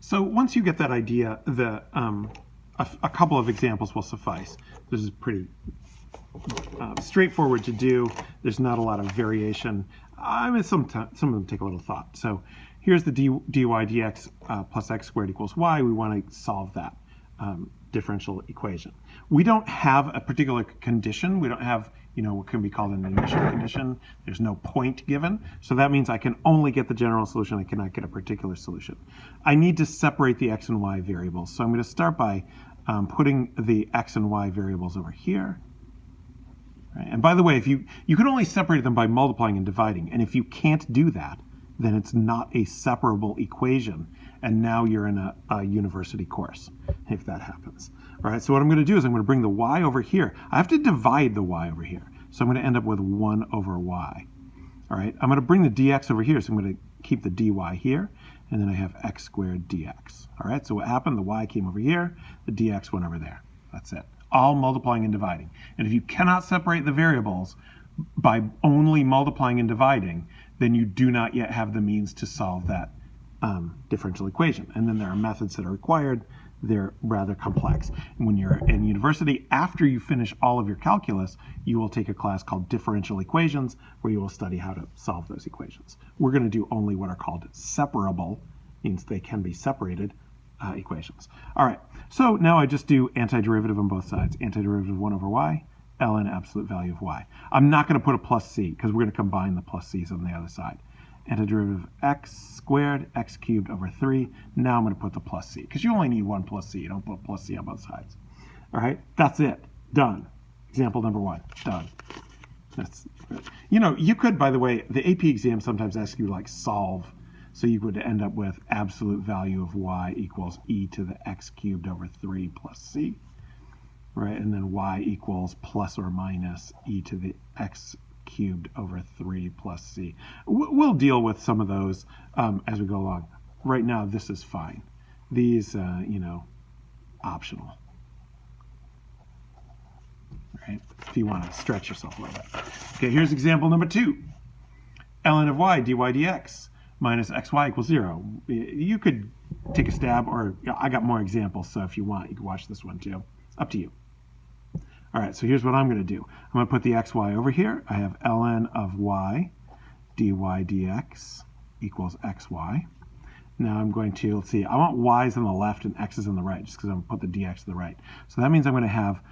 So once you get that idea, a couple of examples will suffice. This is pretty straightforward to do. There's not a lot of variation. I mean, some of them take a little thought. So here's the dy dx plus x squared equals y. We want to solve that differential equation. We don't have a particular condition. We don't have, what can be called an initial condition. There's no point given. So that means I can only get the general solution. I cannot get a particular solution. I need to separate the x and y variables. So I'm going to start by putting the x and y variables over here. Right? And by the way, if you can only separate them by multiplying and dividing. And if you can't do that, then it's not a separable equation. And now you're in a university course, if that happens. All right, so what I'm going to do is I'm going to bring the y over here. I have to divide the y over here. So I'm going to end up with 1 over y. All right, I'm going to bring the dx over here. So I'm going to keep the dy here. And then I have x squared dx. All right, so what happened? The y came over here. The dx went over there. That's it. All multiplying and dividing. And if you cannot separate the variables by only multiplying and dividing, then you do not yet have the means to solve that differential equation. And then there are methods that are required. They're rather complex. And when you're in university, after you finish all of your calculus, you will take a class called differential equations, where you will study how to solve those equations. We're going to do only what are called separable, means they can be separated, equations. All right, so now I just do antiderivative on both sides. Antiderivative of 1 over y, ln absolute value of y. I'm not going to put a plus c, because we're going to combine the plus c's on the other side. Antiderivative of x squared, x cubed over 3. Now I'm going to put the plus c, because you only need one plus c. You don't put plus c on both sides. All right, that's it. Done. Example number 1. Done. That's, you could, by the way, the AP exam sometimes asks you like solve. So you would end up with absolute value of y equals e to the x cubed over 3 plus c. Right, and then y equals plus or minus e to the x cubed over 3 plus c. We'll deal with some of those as we go along. Right now, this is fine. These, optional. Right? If you want to stretch yourself a little bit. Okay, here's example number 2. ln of y dy dx minus xy equals 0. You could take a stab, or I got more examples, so if you want, you can watch this one too. Up to you. All right, so here's what I'm going to do. I'm going to put the xy over here. I have ln of y dy dx equals xy. Now I'm going to, let's see, I want y's on the left and x's on the right, just because I'm going to put the dx to the right. So that means I'm going to have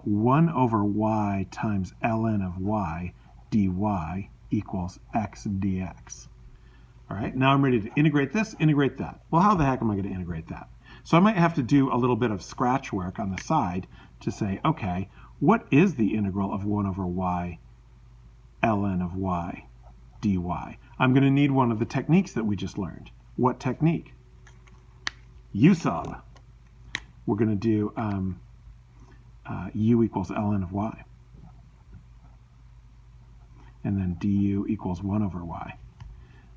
1 over y times ln of y dy equals x dx. All right, now I'm ready to integrate this, integrate that. Well, how the heck am I going to integrate that? So I might have to do a little bit of scratch work on the side to say, okay, what is the integral of 1 over y ln of y dy? I'm going to need one of the techniques that we just learned. What technique? U sub. We're going to do u equals ln of y. And then du equals 1 over y.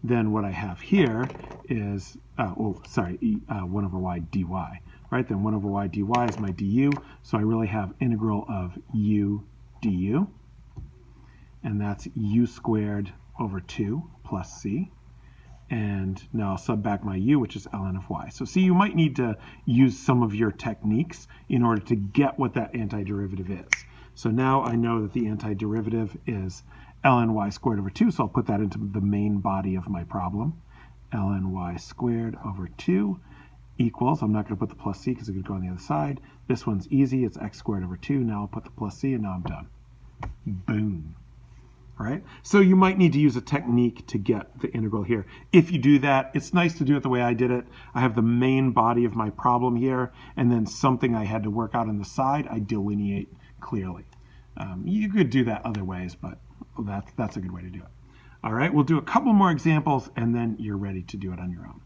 Then what I have here is, 1 over y dy, right? Then 1 over y dy is my du, so I really have integral of u du, and that's u squared over 2 plus c. And now I'll sub back my u, which is ln of y. So see, you might need to use some of your techniques in order to get what that antiderivative is. So now I know that the antiderivative is ln y squared over 2, so I'll put that into the main body of my problem. Ln y squared over 2 equals, I'm not going to put the plus c because it could go on the other side. This one's easy, it's x squared over 2. Now I'll put the plus c, and now I'm done. Boom. All right, so you might need to use a technique to get the integral here. If you do that, it's nice to do it the way I did it. I have the main body of my problem here, and then something I had to work out on the side, I delineate clearly. You could do that other ways, but that's a good way to do it. All right, we'll do a couple more examples, and then you're ready to do it on your own.